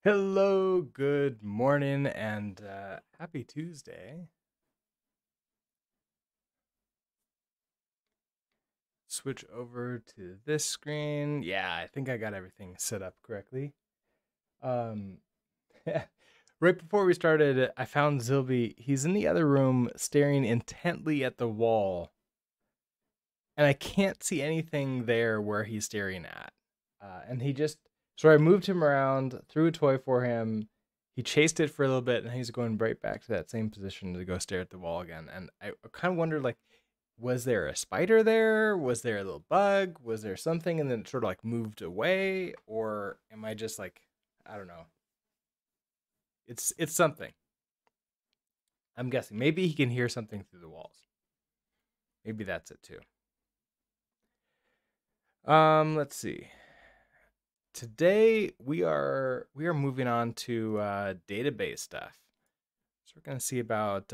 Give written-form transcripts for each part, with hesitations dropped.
Hello, good morning, and happy Tuesday. Switch over to this screen. Yeah, I think I got everything set up correctly. Um, right before we started, I found Zilby. He's in the other room staring intently at the wall, and I can't see anything there where he's staring at. And he just, so I moved him around, threw a toy for him. He chased it for a little bit, and he's going right back to that same position to go stare at the wall again. And I kind of wondered, like, was there a spider there? Was there a little bug? Was there something, and then it sort of like moved away, or am I just like, I don't know. It's something. I'm guessing. Maybe he can hear something through the walls. Maybe that's it too. Let's see. Today we are moving on to database stuff. So we're going to see about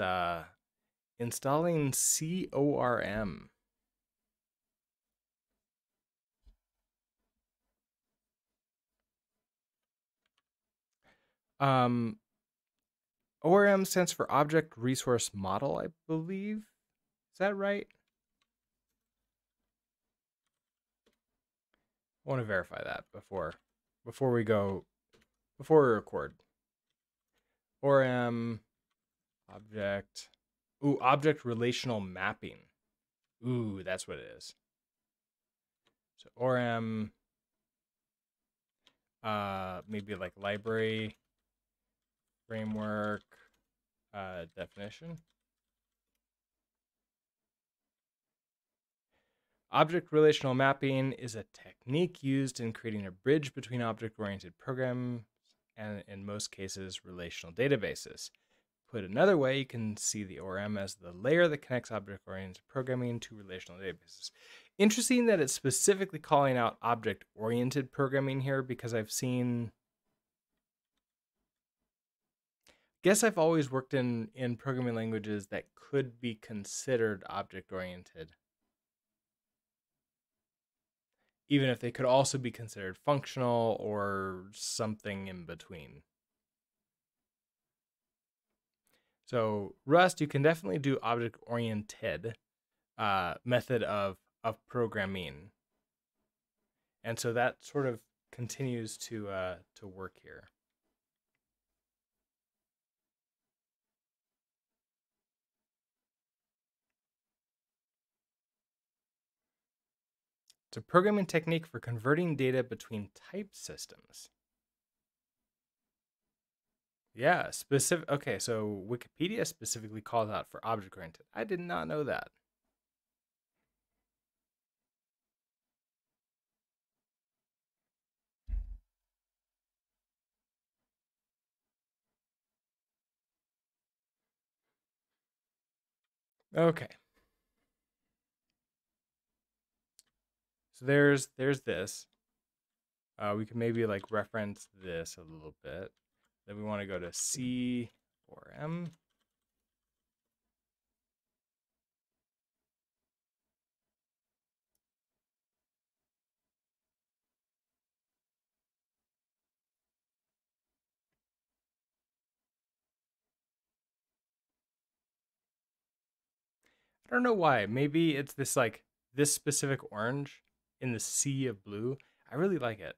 installing CORM. Um, ORM stands for Object Resource Model, I believe. Is that right? I want to verify that before we go before we record. ORM object. Ooh, object relational mapping. Ooh, that's what it is. So ORM maybe like library framework definition. Object relational mapping is a technique used in creating a bridge between object-oriented programs and, in most cases, relational databases. Put another way, you can see the ORM as the layer that connects object-oriented programming to relational databases. Interesting that it's specifically calling out object-oriented programming here, because I've seen, guess I've always worked in programming languages that could be considered object-oriented, even if they could also be considered functional or something in between. So Rust, you can definitely do object-oriented method of programming, and so that sort of continues to work here. It's a programming technique for converting data between type systems. Yeah, specific. Okay, so Wikipedia specifically calls out for object-oriented. I did not know that. Okay, so there's this. We can maybe like reference this a little bit. Then we want to go to C or M. I don't know why. Maybe it's this like this specific orange in the sea of blue. I really like it.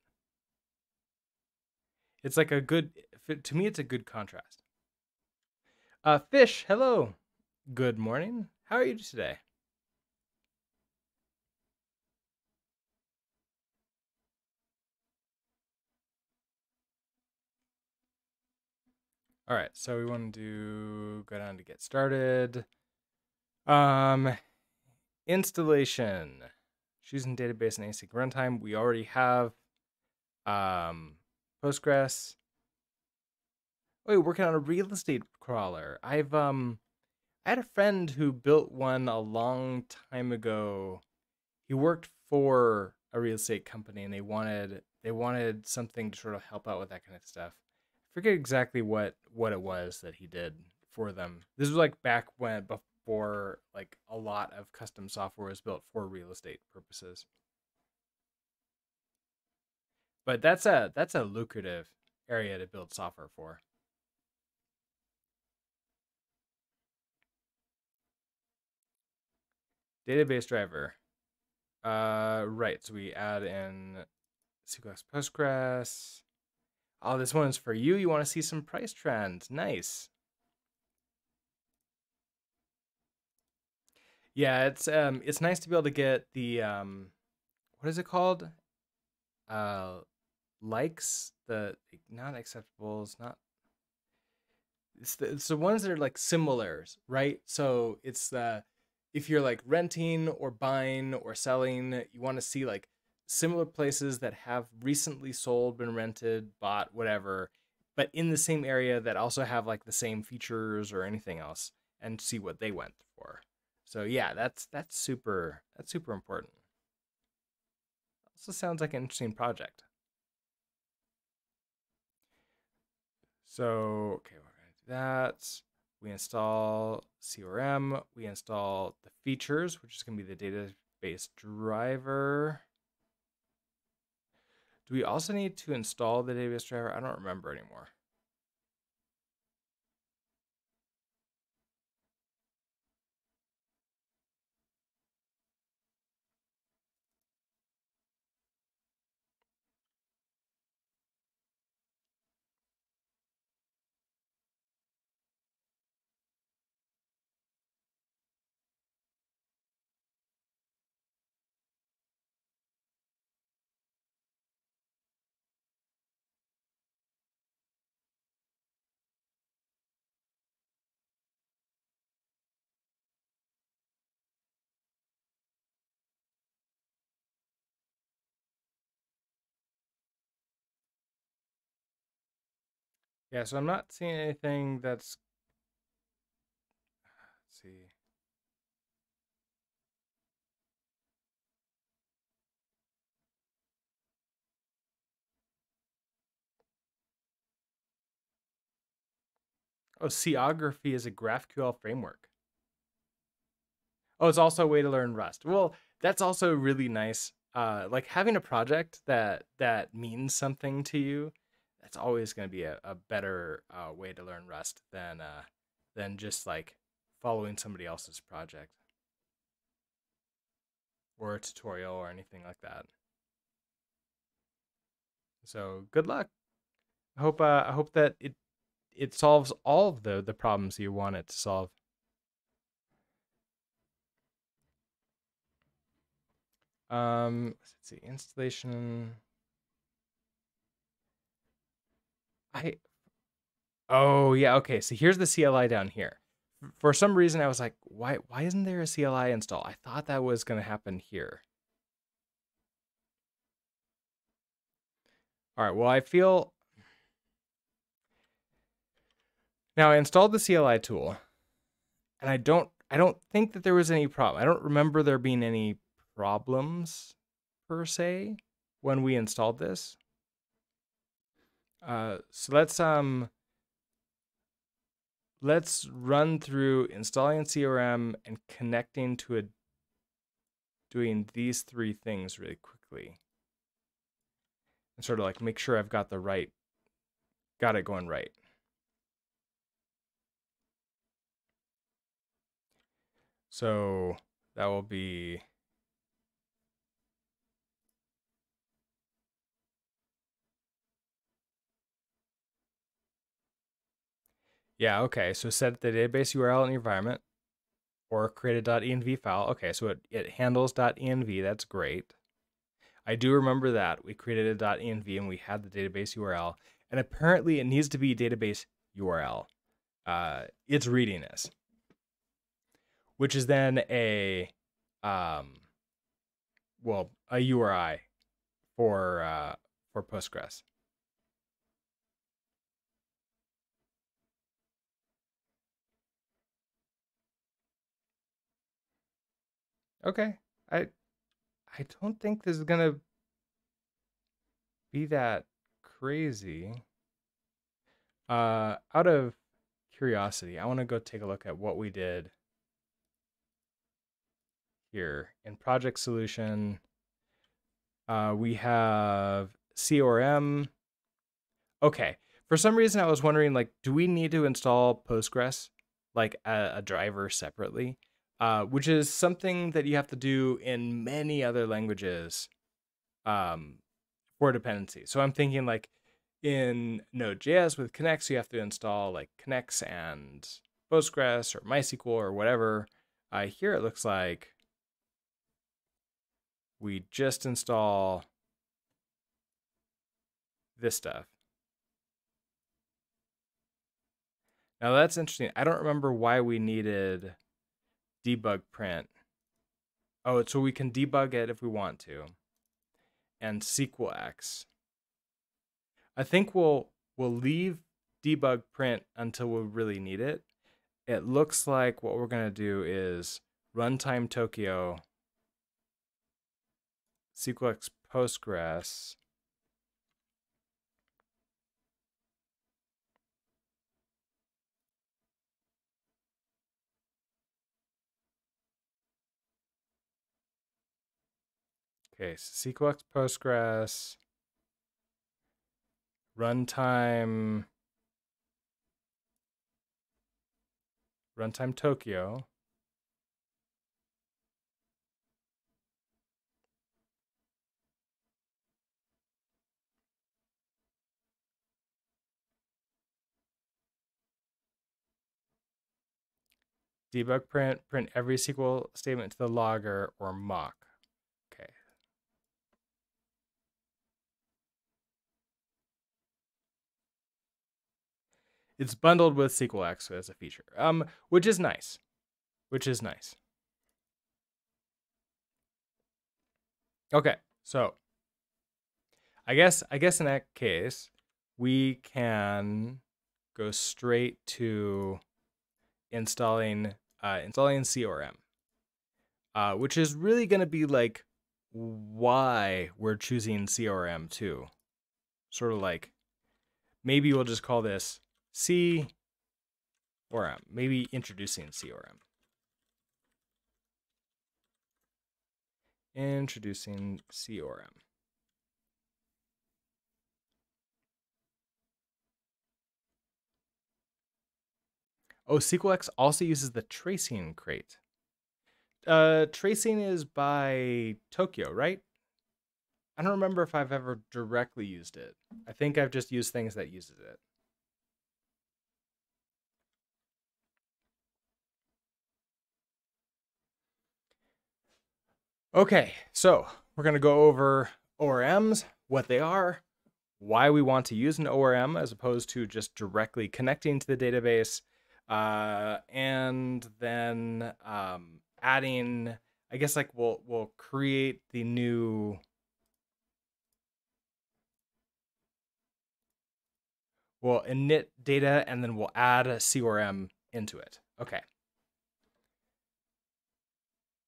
It's like a good, to me, it's a good contrast. Fish, hello. Good morning. How are you today? All right, so we want to go down to get started. Um, Installation. Choosing database and async runtime. We already have Postgres. Oh, you're working on a real estate crawler. I had a friend who built one a long time ago. He worked for a real estate company, and they wanted something to sort of help out with that kind of stuff. I forget exactly what it was that he did for them. This was like back when before like a lot of custom software was built for real estate purposes. But that's a lucrative area to build software for. Database driver. Right. So we add in SQL Postgres. Oh, this one's for you. You want to see some price trends. Nice. Yeah, it's nice to be able to get the what is it called? Uh likes, the not acceptables, not it's the ones that are like similars, right? So it's the if you're like renting or buying or selling, you want to see like similar places that have recently sold, been rented, bought, whatever, but in the same area that also have like the same features or anything else, and see what they went for. So yeah, that's super important. Also sounds like an interesting project. So, okay, we're going to do that. We install CRM. We install the features, which is going to be the database driver. Do we also need to install the database driver? I don't remember anymore. Yeah, so I'm not seeing anything that's, let's see. Oh, Seography is a GraphQL framework. Oh, it's also a way to learn Rust. Well, that's also really nice. Like having a project that means something to you, that's always going to be a better way to learn Rust than just like following somebody else's project or a tutorial or anything like that. So good luck. I hope that it solves all of the problems you want it to solve. Let's see, installation. I Oh yeah, okay. So here's the CLI down here. For some reason, I was like, why isn't there a CLI install? I thought that was gonna happen here. All right. Well, I feel now I installed the CLI tool, and I don't think that there was any problem. I don't remember there being any problems per se when we installed this. So let's run through installing CRM and connecting to it, doing these three things really quickly, and sort of like make sure I've got it going right. So that will be yeah, okay. So set the database URL in your environment or create a .env file. Okay, so it handles .env. That's great. I do remember that. We created a .env and we had the database URL. And apparently it needs to be database URL. It's reading this, which is then um, a URI for Postgres. Okay. I I don't think this is gonna be that crazy. Out of curiosity, I want to go take a look at what we did here in project solution. We have CRM. Okay. For some reason, I was wondering, like, do we need to install Postgres, like a driver separately? Which is something that you have to do in many other languages um, for dependency. So I'm thinking like in Node.js with Connects, you have to install like Connects and Postgres or MySQL or whatever. Here it looks like we just install this stuff. Now that's interesting. I don't remember why we needed debug print. Oh, so we can debug it if we want to. And SQLX. I think we'll leave debug print until we really need it. It looks like what we're going to do is runtime Tokyo, SQLX Postgres. Okay, so SQLX Postgres, runtime Tokyo. Debug print, print every SQL statement to the logger or mock. Okay. It's bundled with SQLX as a feature, which is nice. Okay, so I guess in that case, we can go straight to installing CRM, which is really going to be like why we're choosing CRM too. Sort of like maybe we'll just call this CRM. Maybe introducing CRM. Introducing CRM. Oh, SQLX also uses the tracing crate. Tracing is by Tokyo, right? I don't remember if I've ever directly used it. I think I've just used things that uses it. Okay, so we're going to go over ORMs, what they are, why we want to use an ORM as opposed to just directly connecting to the database, and then adding, I guess like we'll create the new, we'll init data and then we'll add a CRM into it. Okay.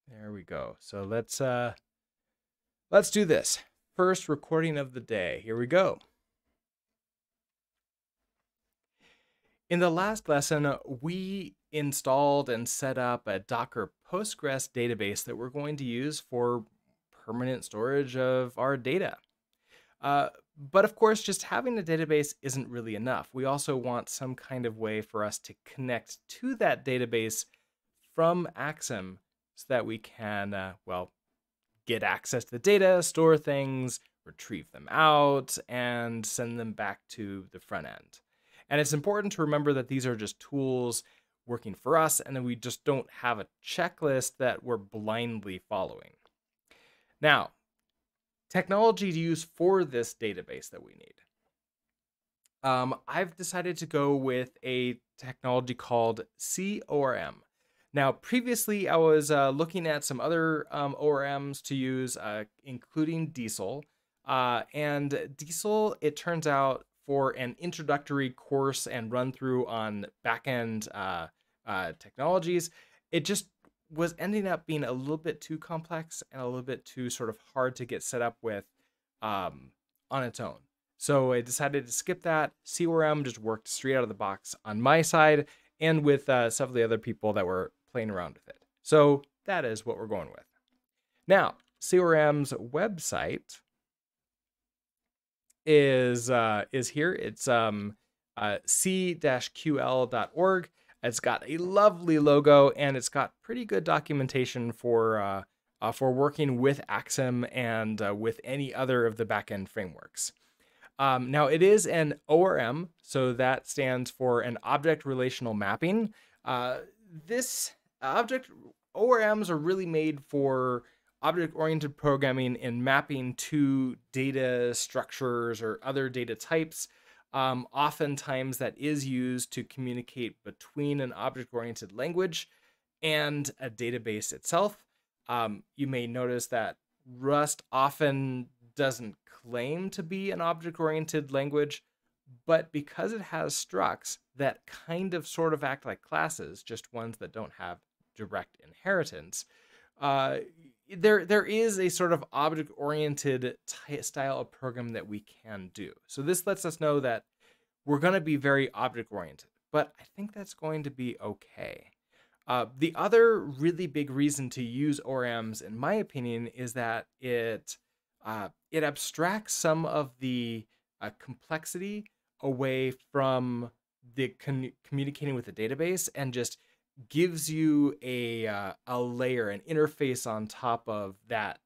There we go. So let's do this. First recording of the day. Here we go. In the last lesson, we installed and set up a Docker Postgres database that we're going to use for permanent storage of our data. But of course, just having a database isn't really enough. We also want some kind of way for us to connect to that database from Axum so that we can, get access to the data, store things, retrieve them out, and send them back to the front end. And it's important to remember that these are just tools working for us, and that we just don't have a checklist that we're blindly following. Now, technology to use for this database that we need. I've decided to go with a technology called CORM. Now, previously, I was looking at some other ORMs to use, including Diesel. And Diesel, it turns out, for an introductory course and run through on backend technologies, it just was ending up being a little bit too complex and a little bit too sort of hard to get set up with on its own. So I decided to skip that. CORM just worked straight out of the box on my side and with some of the other people that were playing around with it. So that is what we're going with. Now, CORM's website is here. It's c-ql.org. It's got a lovely logo, and it's got pretty good documentation for working with Axum and with any other of the backend frameworks. Now, it is an ORM, so that stands for an object relational mapping. This object ORMs are really made for object-oriented programming and mapping to data structures or other data types. Oftentimes, that is used to communicate between an object-oriented language and a database itself. You may notice that Rust often doesn't claim to be an object-oriented language, but because it has structs that kind of sort of act like classes, just ones that don't have direct inheritance, there is a sort of object-oriented style of program that we can do. So this lets us know that we're going to be very object-oriented, but I think that's going to be okay. The other really big reason to use ORMs, in my opinion, is that it abstracts some of the complexity away from the communicating with the database and just gives you a layer, an interface on top of that,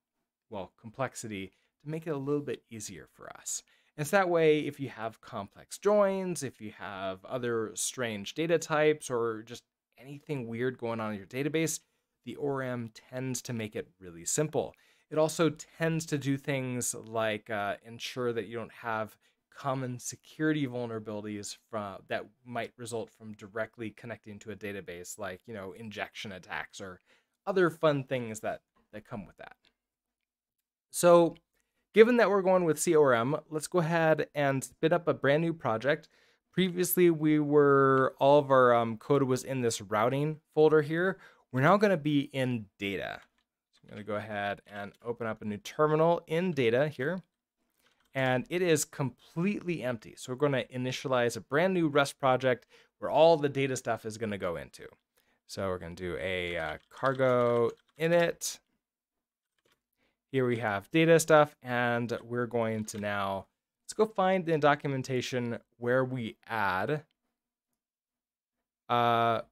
well, complexity to make it a little bit easier for us. And so that way, if you have complex joins, if you have other strange data types, or just anything weird going on in your database, the ORM tends to make it really simple. It also tends to do things like ensure that you don't have common security vulnerabilities that might result from directly connecting to a database, like injection attacks or other fun things that come with that. So, given that we're going with CORM, let's go ahead and spin up a brand new project. Previously, all of our code was in this routing folder here. We're now going to be in data. So I'm going to go ahead and open up a new terminal in data here. And it is completely empty. So we're going to initialize a brand new Rust project where all the data stuff is going to go into. So we're going to do a cargo init. Here we have data stuff, and we're going to now, let's go find the documentation where we add, where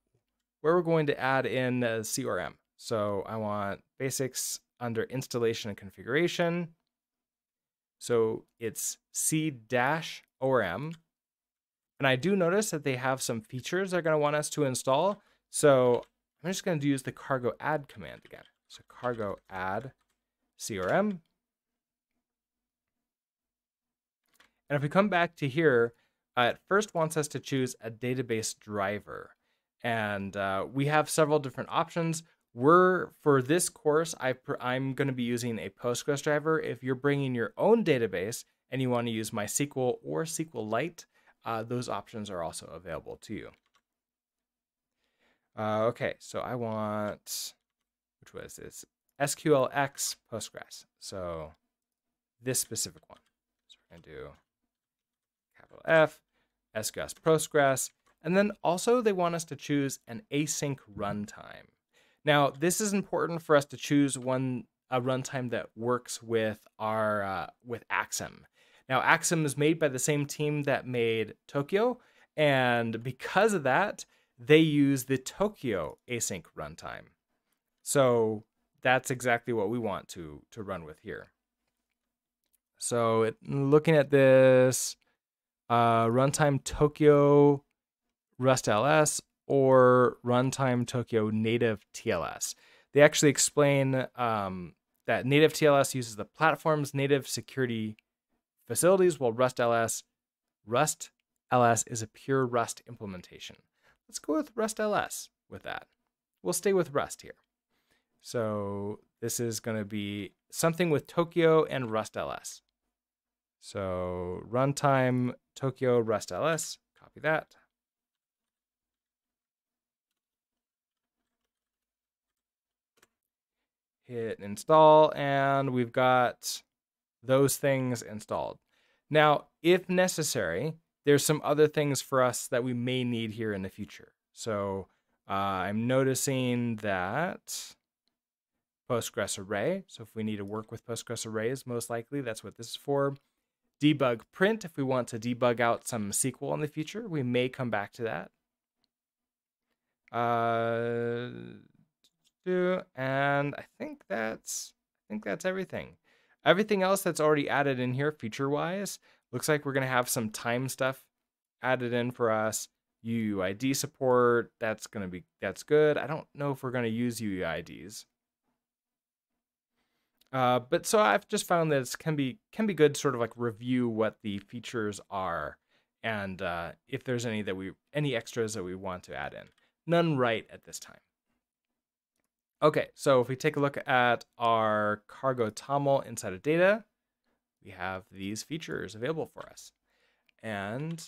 we're going to add in CORM. So I want basics under installation and configuration. So it's C-ORM. And I do notice that they have some features they're going to want us to install. So I'm just going to use the cargo add command again. So cargo add CORM. And if we come back to here, it first wants us to choose a database driver. And we have several different options. For this course, I'm going to be using a Postgres driver. If you're bringing your own database and you want to use MySQL or SQLite, those options are also available to you. Okay, so I want, which was this? SQLX Postgres. So this specific one. So we're going to do capital F, SQS Postgres, and then also they want us to choose an async runtime. Now, this is important for us to choose a runtime that works with our with Axum. Now, Axum is made by the same team that made Tokyo, and because of that, they use the Tokyo async runtime. So that's exactly what we want to run with here. So looking at this runtime Tokyo Rust LS or runtime Tokyo native TLS. They actually explain that native TLS uses the platform's native security facilities, while Rust LS is a pure Rust implementation. Let's go with Rust LS with that. We'll stay with Rust here. So this is going to be something with Tokyo and Rust LS. So runtime Tokyo Rust LS, copy that. Hit install, and we've got those things installed. Now, if necessary, there's some other things for us that we may need here in the future. So I'm noticing that Postgres array. So if we need to work with Postgres arrays, most likely that's what this is for. debug print if we want to debug out some SQL in the future. We may come back to that. And I think that's everything. Everything else that's already added in here feature-wise looks like we're gonna have some time stuff added in for us. UUID support, that's good. I don't know if we're gonna use UUIDs. But so I've just found that it can be good to sort of like review what the features are and if there's any extras that we want to add in. None right at this time. Okay, so if we take a look at our cargo TOML inside of data, we have these features available for us. And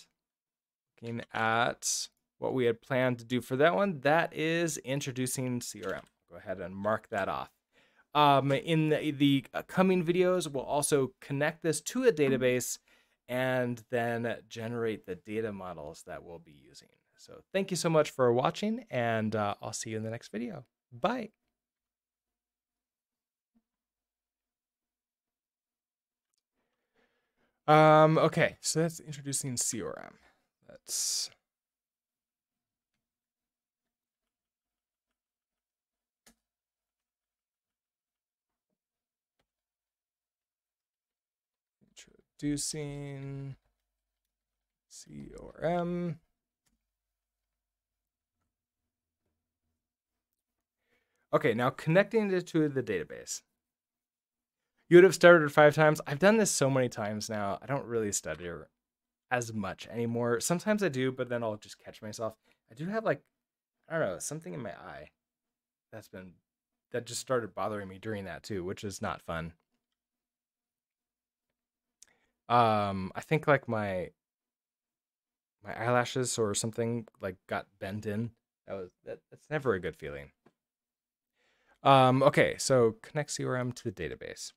looking at what we had planned to do for that one, that is introducing CRM. Go ahead and mark that off. In the coming videos, we'll also connect this to a database and then generate the data models that we'll be using. So thank you so much for watching, and I'll see you in the next video. Bye. Okay, so that's introducing CRM. Let's introducing CRM. Okay, now connecting it to the database. You would have stuttered 5 times. I've done this so many times now. I don't really stutter as much anymore. Sometimes I do, but then I'll just catch myself. I do have like, I don't know, something in my eye that just started bothering me during that too, which is not fun. I think like my eyelashes or something like got bent in. That's never a good feeling. Okay, so connect CRM to the database.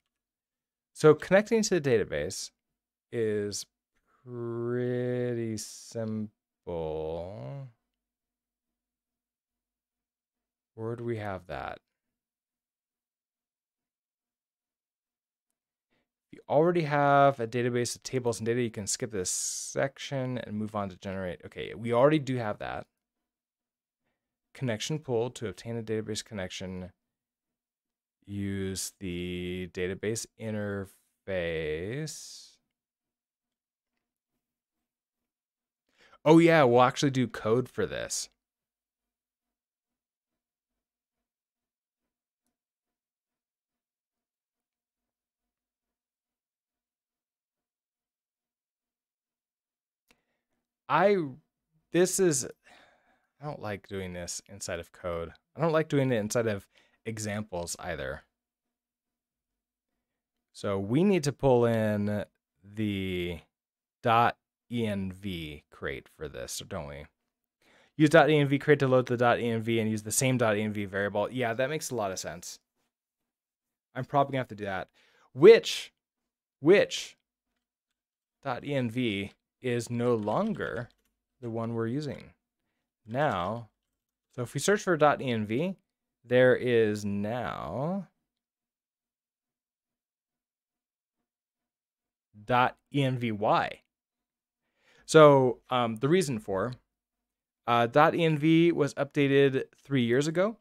So connecting to the database is pretty simple. Where do we have that? If you already have a database of tables and data, you can skip this section and move on to generate. Okay, we already do have that. Connection pool. To obtain a database connection, use the database interface. Oh yeah, we'll actually do code for this. I don't like doing this inside of code. I don't like doing it inside of examples either. So we need to pull in the .env crate for this, don't we? Use .env crate to load the .env and use the same .env variable. Yeah, that makes a lot of sense. I'm probably gonna have to do that. Which .env is no longer the one we're using now. So if we search for .env, there is now .envy. So the reason for .env was updated 3 years ago.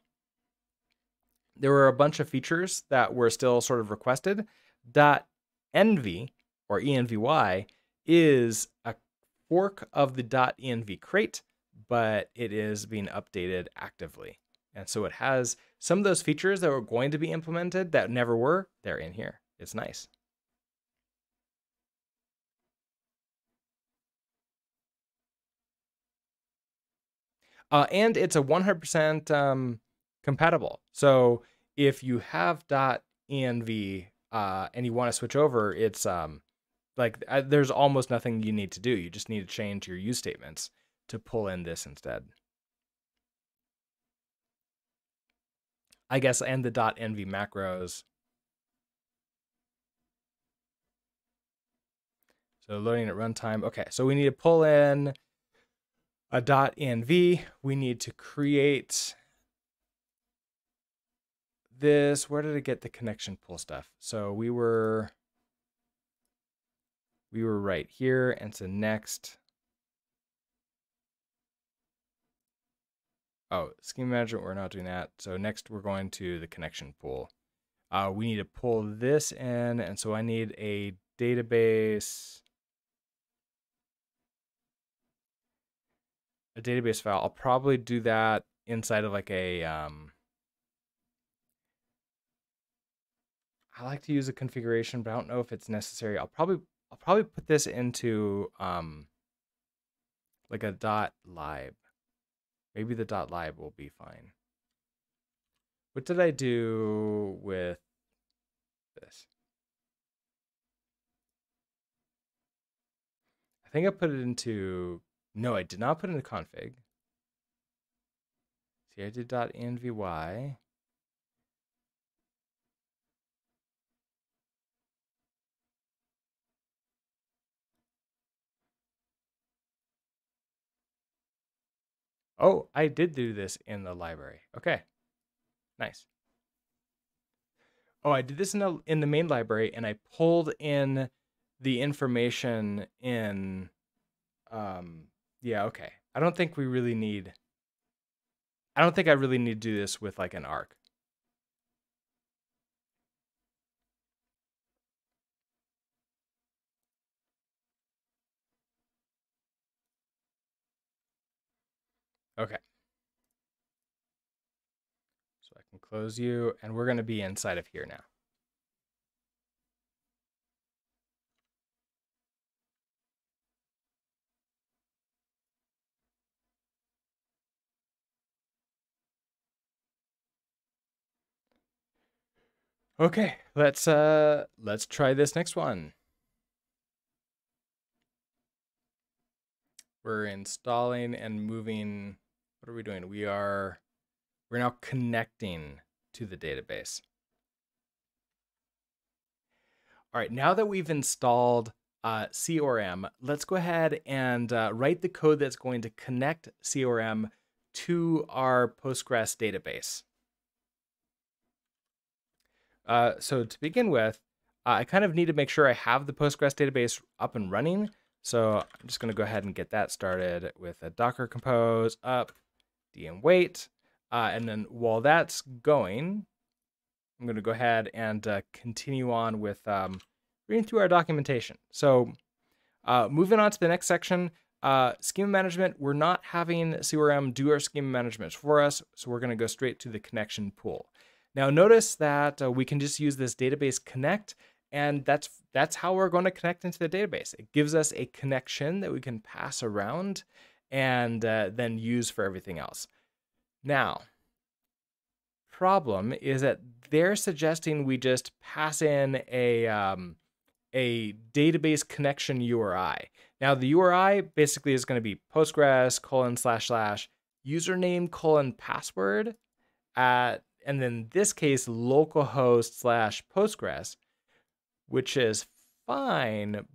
There were a bunch of features that were still sort of requested. .env or envy is a fork of the .env crate, but it is being updated actively. And so it has some of those features that were going to be implemented that never were. They're in here. It's nice. And it's a 100% compatible. So if you have .env and you want to switch over, it's there's almost nothing you need to do. You just need to change your use statements to pull in this instead. I guess, and the .env macros. So loading at runtime. Okay, so we need to pull in a .env. We need to create this. Where did it get the connection pool stuff? So we were we were right here. And so next, oh, schema management, we're not doing that. So next we're going to the connection pool. We need to pull this in. And so I need a database file. I'll probably do that inside of like a, I like to use a configuration, but I don't know if it's necessary. I'll probably put this into like a .lib. Maybe the .lib will be fine. What did I do with this? I think I put it into, no, I did not put it into config. See, I did .envy. Oh, I did do this in the library. Okay, nice. Oh, I did this in the main library, and I pulled in the information in. Yeah, okay. I don't think I really need to do this with like an arc. Okay. So I can close you, and we're going to be inside of here now. Okay, let's try this next one. We're installing and moving. What are we doing? We're now connecting to the database. All right, now that we've installed CRM, let's go ahead and write the code that's going to connect CRM to our Postgres database. So to begin with, I kind of need to make sure I have the Postgres database up and running. So I'm just going to go ahead and get that started with a Docker compose up dm wait. And then while that's going, I'm going to go ahead and continue on with reading through our documentation. So moving on to the next section, schema management. We're not having CRM do our schema management for us, so we're going to go straight to the connection pool. Now notice that we can just use this database connect, and that's how we're going to connect into the database. It gives us a connection that we can pass around and then use for everything else. Now, problem is that they're suggesting we just pass in a database connection URI. Now the URI basically is going to be Postgres : username : password and then in this case localhost / Postgres, which is fine,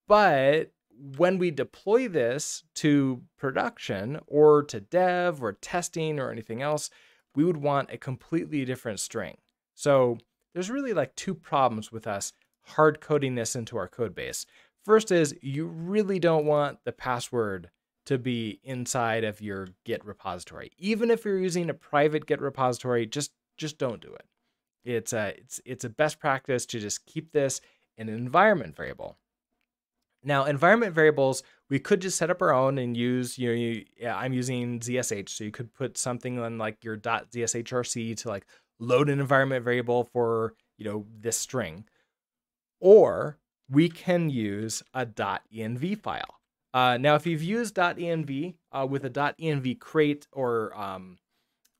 but when we deploy this to production or to dev or testing or anything else, we would want a completely different string. So there's really like two problems with us hard coding this into our code base. First is you really don't want the password to be inside of your Git repository. Even if you're using a private Git repository, just don't do it. It's a best practice to just keep this in an environment variable. Now, environment variables, we could just set up our own and use, I'm using ZSH, so you could put something on like your .zshrc to like load an environment variable for, this string. Or we can use a .env file. Now, if you've used .env with a .env crate or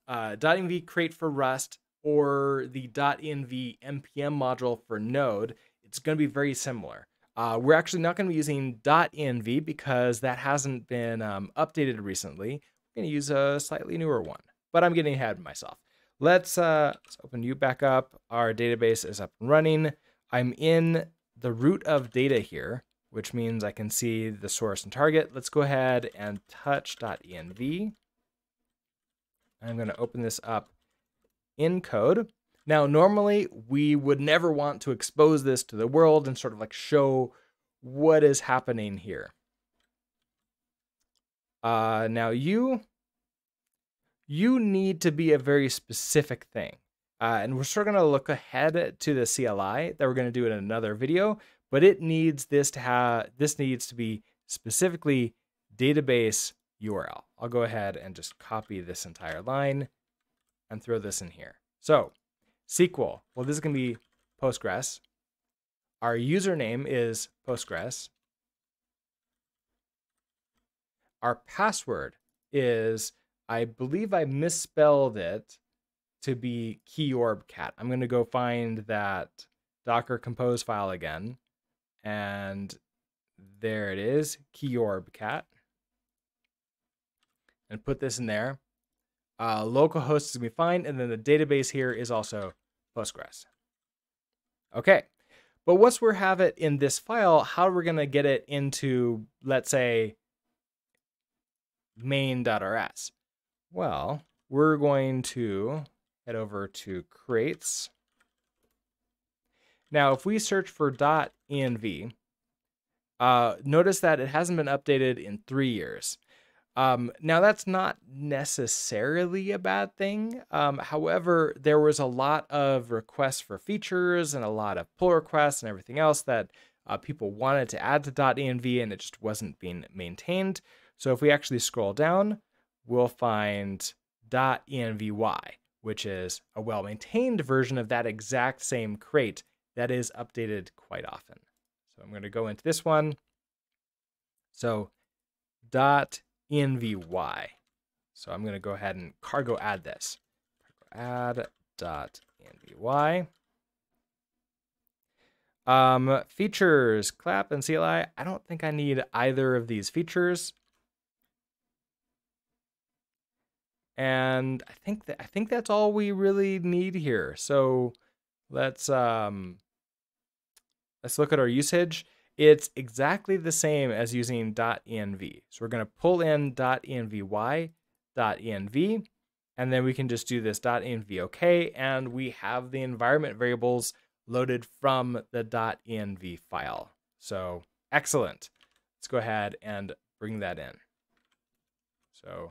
.env crate for Rust or the .env npm module for Node, it's going to be very similar. We're actually not going to be using .env because that hasn't been updated recently. We're going to use a slightly newer one, but I'm getting ahead of myself. Let's open you back up. Our database is up and running. I'm in the root of data here, which means I can see the source and target. Let's go ahead and touch.env. I'm going to open this up in code. Now, normally we would never want to expose this to the world and sort of like show what is happening here. Now you need to be a very specific thing. And we're still going to look ahead to the CLI that we're going to do in another video, but it needs this needs to be specifically database URL. I'll go ahead and just copy this entire line and throw this in here. So SQL, well, this is going to be Postgres. Our username is Postgres. Our password is, I believe I misspelled it to be keyorbcat. I'm going to go find that Docker compose file again. And there it is, keyorbcat. And put this in there. Localhost is going to be fine. And then the database here is also Postgres. Okay. But once we have it in this file, how are we going to get it into, let's say, main.rs? Well, we're going to head over to crates. Now, if we search for .env, notice that it hasn't been updated in 3 years. Now, that's not necessarily a bad thing. However, there was a lot of requests for features and a lot of pull requests and everything else that people wanted to add to .env, and it just wasn't being maintained. So if we actually scroll down, we'll find .envy, which is a well-maintained version of that exact same crate that is updated quite often. So I'm going to go into this one. So .envy. So I'm going to go ahead and cargo add this. Cargo add .envy. Features, clap and CLI. I don't think I need either of these features. And I think that's all we really need here. So let's look at our usage. It's exactly the same as using .env. So we're going to pull in .envy, .env, and then we can just do this .env OK, and we have the environment variables loaded from the .env file. So excellent. Let's go ahead and bring that in. So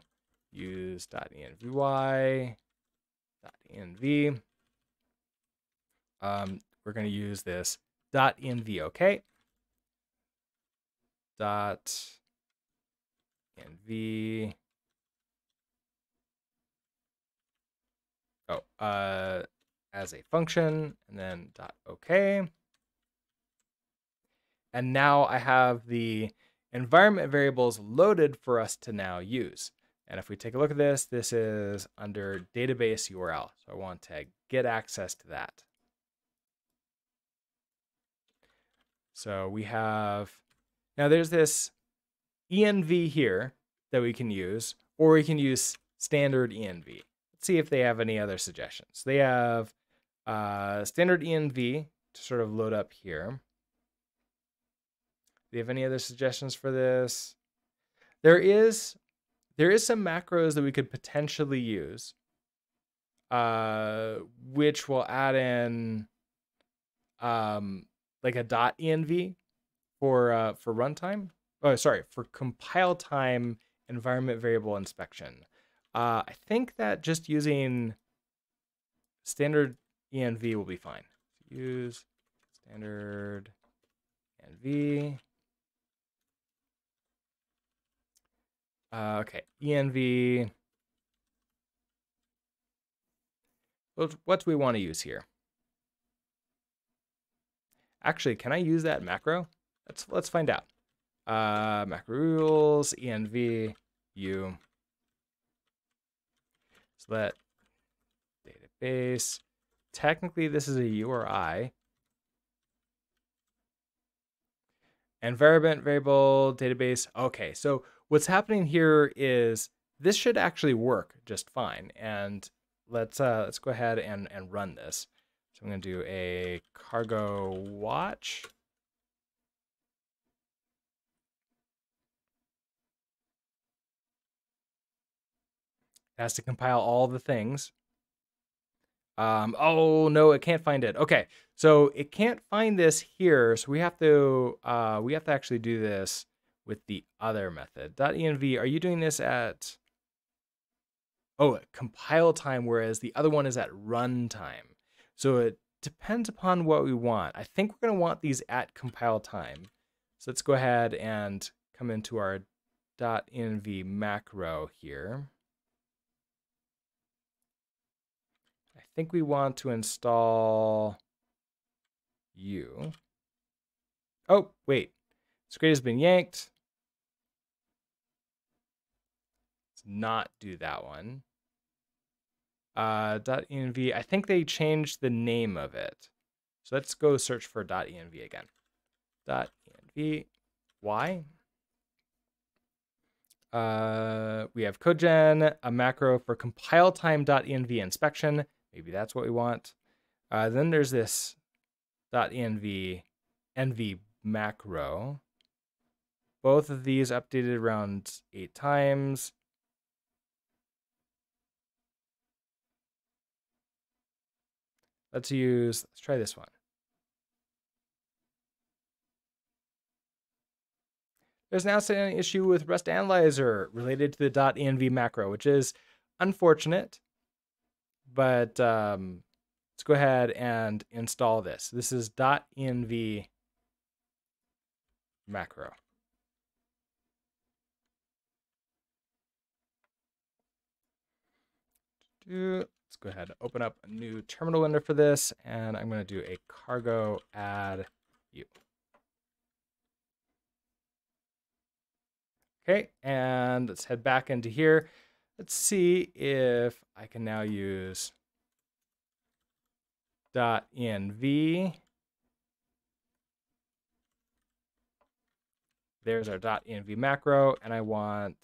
use .envy, .env. We're going to use this .env OK. .env. As a function, and then .ok. And now I have the environment variables loaded for us to now use. And if we take a look at this, this is under database URL. So I want to get access to that. So we have, now there's this env here that we can use, or we can use standard env. Let's see if they have any other suggestions. They have standard env to sort of load up here. Do they have any other suggestions for this? There is some macros that we could potentially use, which will add in like a .env for runtime. Oh, sorry, for compile time environment variable inspection. I think that just using standard env will be fine. Use standard env. Okay, env. What do we want to use here? Actually, can I use that macro? Let's find out. Macro rules env u. Select database. Technically, this is a URI. Environment variable database. Okay, so what's happening here is this should actually work just fine. And let's go ahead and run this. So I'm going to do a cargo watch. It has to compile all the things. Oh no, it can't find it. Okay, so it can't find this here, so we have to actually do this with the other method. .env, are you doing this at compile time, whereas the other one is at runtime? So it depends upon what we want. I think we're going to want these at compile time. So let's go ahead and come into our .env macro here. I think we want to install you. Oh, wait. Script has been yanked. Let's not do that one. .env, I think they changed the name of it. So let's go search for .env again. .env, why? We have codegen, a macro for compile time .env inspection. Maybe that's what we want. Then there's this .env macro. Both of these updated around 8 times. Let's try this one. There's now an issue with Rust Analyzer related to the .env macro, which is unfortunate, but let's go ahead and install this. This is .env macro. Let's go ahead and open up a new terminal window for this, and I'm going to do a cargo add you. Okay, and let's head back into here. Let's see if I can now use .env. There's our .env macro, and I want,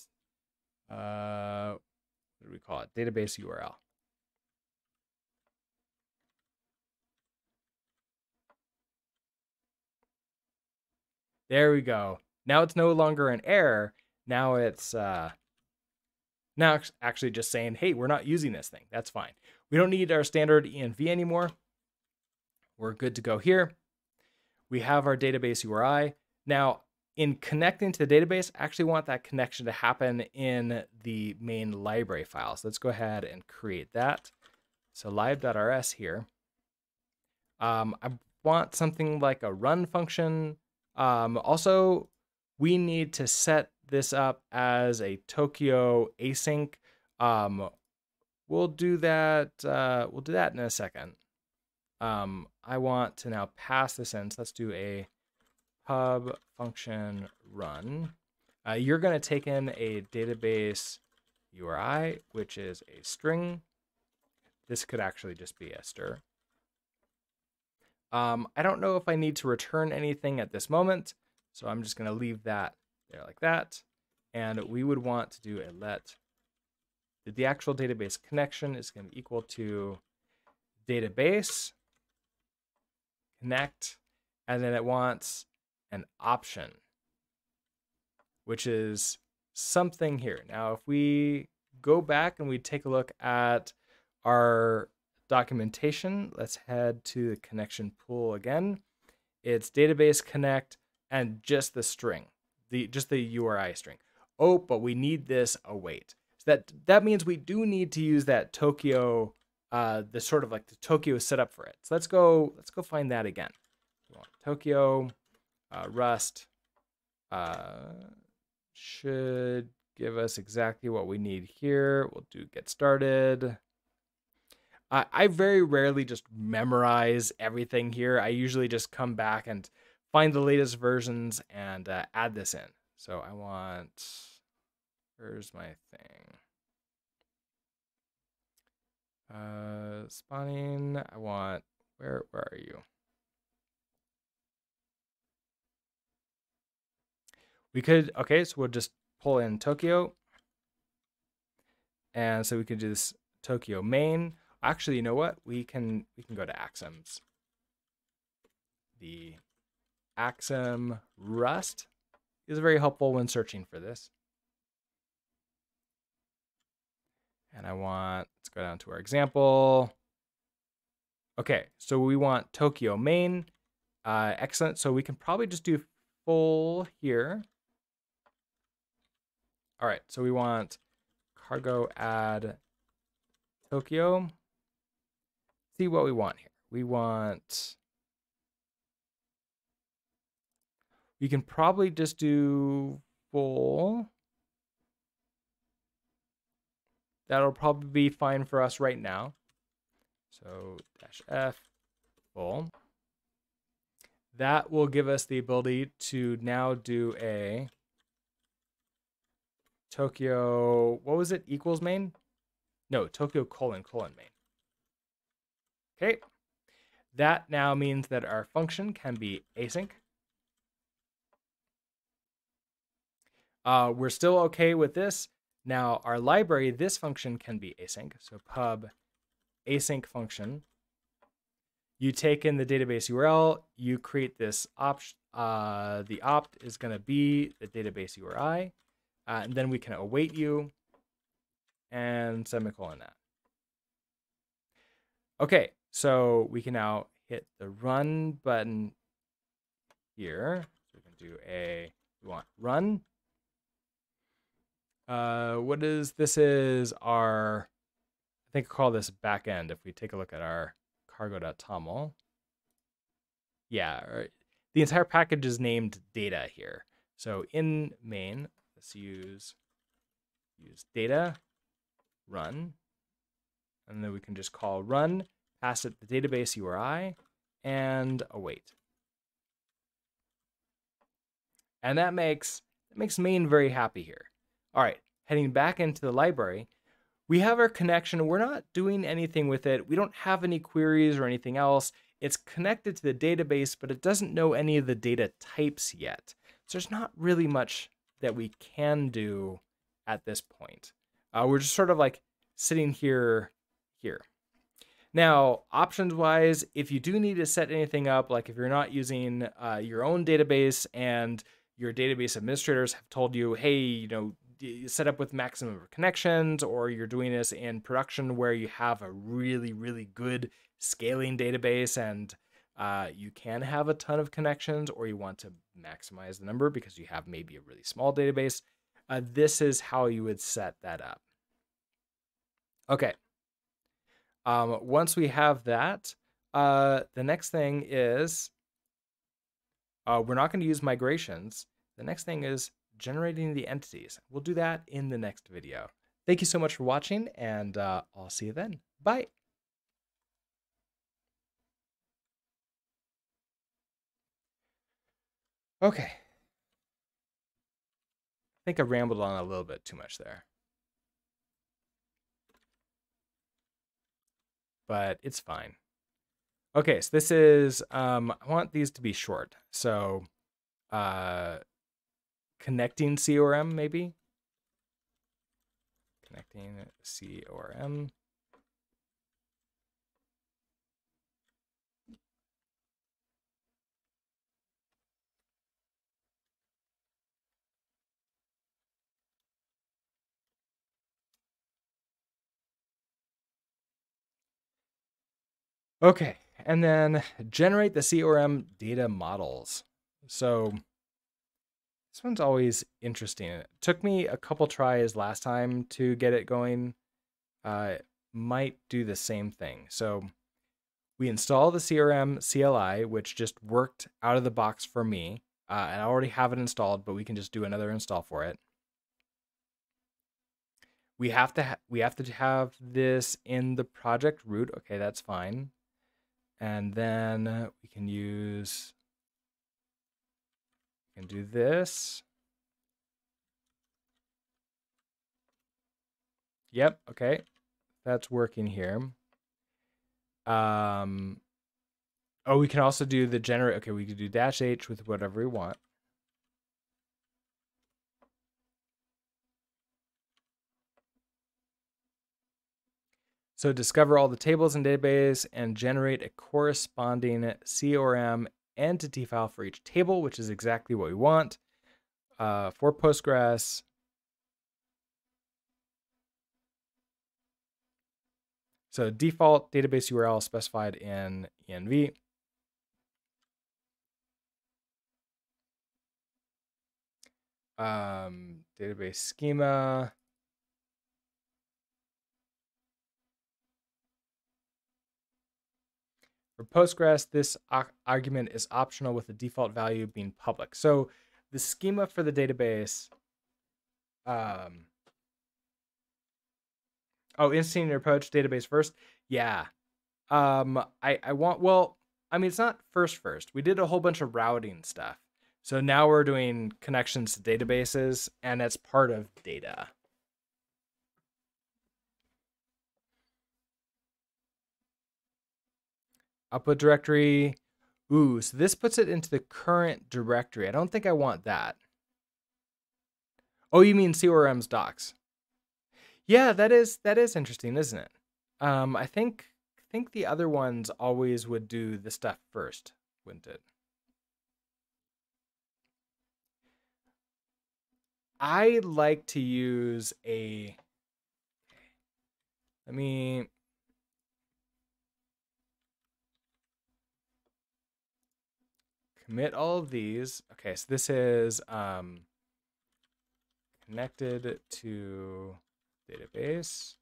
what do we call it? Database URL. There we go. Now it's no longer an error. Now it's actually just saying, hey, we're not using this thing. That's fine. We don't need our standard env anymore. We're good to go here. We have our database URI. Now, in connecting to the database, I actually want that connection to happen in the main library file. So let's go ahead and create that. So live.rs here. I want something like a run function. Also, we need to set this up as a Tokyo async. We'll do that. We'll do that in a second. I want to now pass this in. So let's do a pub function run. You're going to take in a database URI, which is a string. This could actually just be a stir. I don't know if I need to return anything at this moment, so I'm just going to leave that there like that. And we would want to do a let. The actual database connection is going to be equal to database connect, and then it wants an option, which is something here. Now, if we go back and we take a look at our documentation, let's head to the connection pool again. It's database connect and just the string, just the URI string. Oh, but we need this await. So that means we do need to use that Tokyo, the sort of like the Tokyo setup for it. So let's go find that again. We want Tokyo, Rust should give us exactly what we need here. We'll do get started. I very rarely just memorize everything here. I usually just come back and find the latest versions and add this in. So I want, where's my thing? Spawning, I want, where are you? We could, okay, so we'll just pull in Tokyo. And so we could do this Tokyo main. Actually, you know what? We can go to Axums. The Axum Rust is very helpful when searching for this. And I want, let's go down to our example. Okay, so we want Tokyo main. Excellent. So we can probably just do full here. All right, so we want cargo add Tokyo. See what we want here. We can probably just do full. That'll probably be fine for us right now. So -F full. That will give us the ability to now do a Tokyo, what was it? Equals main? No, Tokyo : main. Okay. That now means that our function can be async. We're still okay with this. Now our library, this function can be async. So pub async function. You take in the database URL, you create this opt. The opt is going to be the database URI, and then we can await you and semicolon that. Okay, so we can now hit the run button here. So we can do we want run. What is this? Is our, I think I'll call this backend. If we take a look at our cargo.toml. Yeah, the entire package is named data here. So in main, let's use data run, and then we can just call run, pass it the database URI, and await. And that makes main very happy here. All right, heading back into the library, we have our connection. We're not doing anything with it. We don't have any queries or anything else. It's connected to the database, but it doesn't know any of the data types yet. So there's not really much that we can do at this point. We're just sort of like sitting here. Now, options-wise, if you do need to set anything up, like if you're not using your own database and your database administrators have told you, hey, set up with maximum connections, or you're doing this in production where you have a really, really good scaling database and you can have a ton of connections, or you want to maximize the number because you have maybe a really small database, this is how you would set that up. Okay. Once we have that, the next thing is, we're not going to use migrations. The next thing is generating the entities. We'll do that in the next video. Thank you so much for watching, and I'll see you then. Bye. Okay. I think I rambled on a little bit too much there, but it's fine. Okay, so this is, I want these to be short. So connecting CORM, maybe? Connecting CORM. Okay, and then generate the CORM data models. So this one's always interesting. It took me a couple tries last time to get it going. Might do the same thing. So we install the CRM CLI, which just worked out of the box for me. And I already have it installed, but we can just do another install for it. We have to have this in the project root. Okay, that's fine. And then we can do this. Yep, okay. That's working here. Oh, we can also do the generate. Okay, we can do -H with whatever we want. So discover all the tables in database and generate a corresponding CORM entity file for each table, which is exactly what we want. For Postgres, So default database URL specified in env. Database schema. For Postgres, this argument is optional with the default value being public. So the schema for the database, oh, instantiating approach database first. Yeah. I want, well, I mean, it's not first. We did a whole bunch of routing stuff. So now we're doing connections to databases, and that's part of data. Output directory. Ooh, so this puts it into the current directory. I don't think I want that. Oh, you mean CORM's docs? Yeah, that is interesting, isn't it? I think the other ones always would do the stuff first, wouldn't it? I like to use a. Let me. Commit all of these. Okay, so this is connected to database.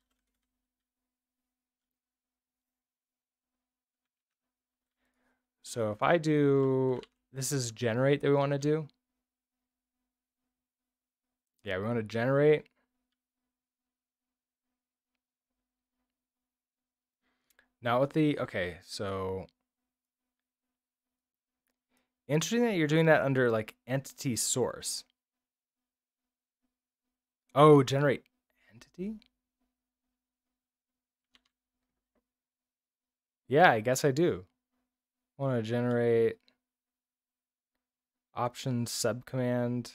So if I do, this is generate that we want to do. Yeah, we want to generate. Now with the, okay, so interesting that you're doing that under like entity source. Oh, generate entity? Yeah, I guess I do. I want to generate options subcommand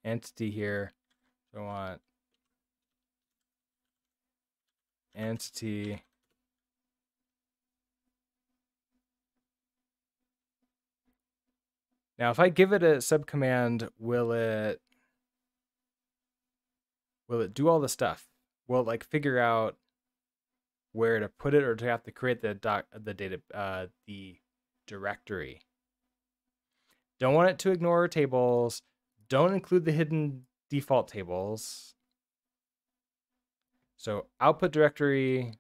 entity here. So I want entity. Now, if I give it a subcommand, will it do all the stuff? Will it like figure out where to put it, or do I have to create the directory? Don't want it to ignore tables. Don't include the hidden default tables. So output directory.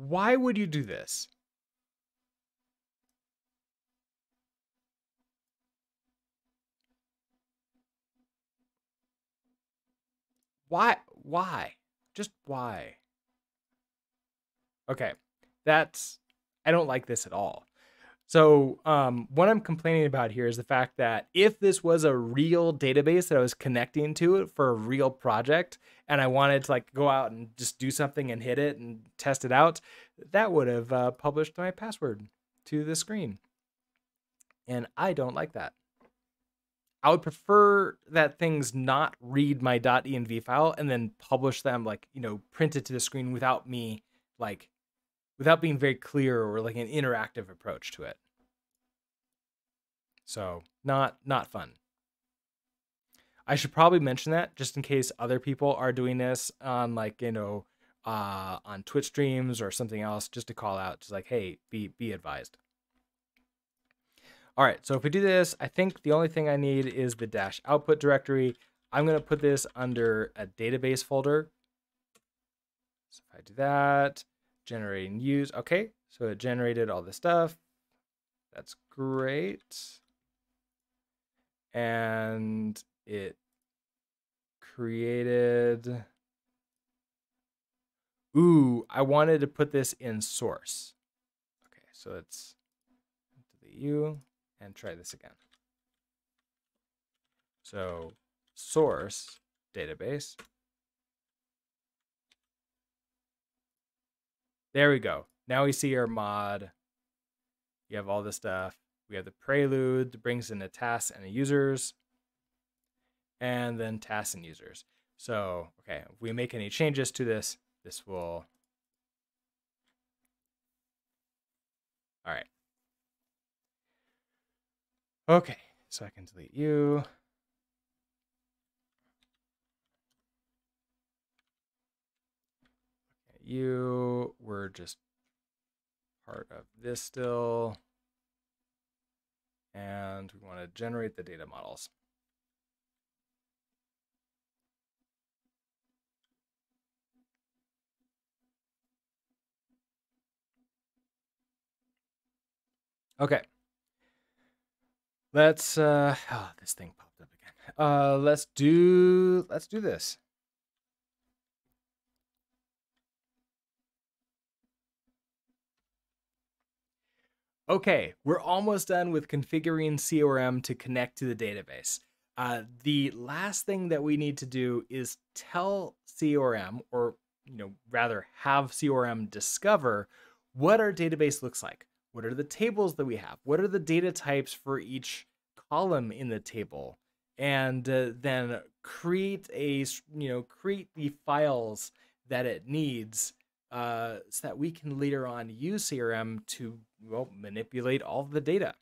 Why would you do this? Why? Just why? Okay, I don't like this at all. So what I'm complaining about here is the fact that if this was a real database that I was connecting to it for a real project, and I wanted to like go out and just do something and hit it and test it out, that would have published my password to the screen. And I don't like that. I would prefer that things not read my .env file and then publish them, like, print it to the screen without me, like, without being very clear or like an interactive approach to it. So not fun. I should probably mention that just in case other people are doing this on like, on Twitch streams or something else, just to call out, just like, hey, be advised. All right, so if we do this, I think the only thing I need is the -output directory. I'm going to put this under a database folder. So if I do that, generate and use, okay, so it generated all this stuff. That's great. And it created, ooh, I wanted to put this in source. Okay, so let's delete you and try this again. So source database. There we go. Now we see our mod. You have all this stuff. We have the prelude that brings in the tasks and the users, and then tasks and users. So, okay, if we make any changes to this, this will, all right. Okay, so I can delete you. You were just part of this still. And we want to generate the data models. Okay. Let's oh, this thing popped up again. Let's do this. Okay, we're almost done with configuring CORM to connect to the database. The last thing that we need to do is tell CORM, or rather have CORM discover what our database looks like. What are the tables that we have? What are the data types for each column in the table? And then create create the files that it needs so that we can later on use CRM to manipulate all of the data.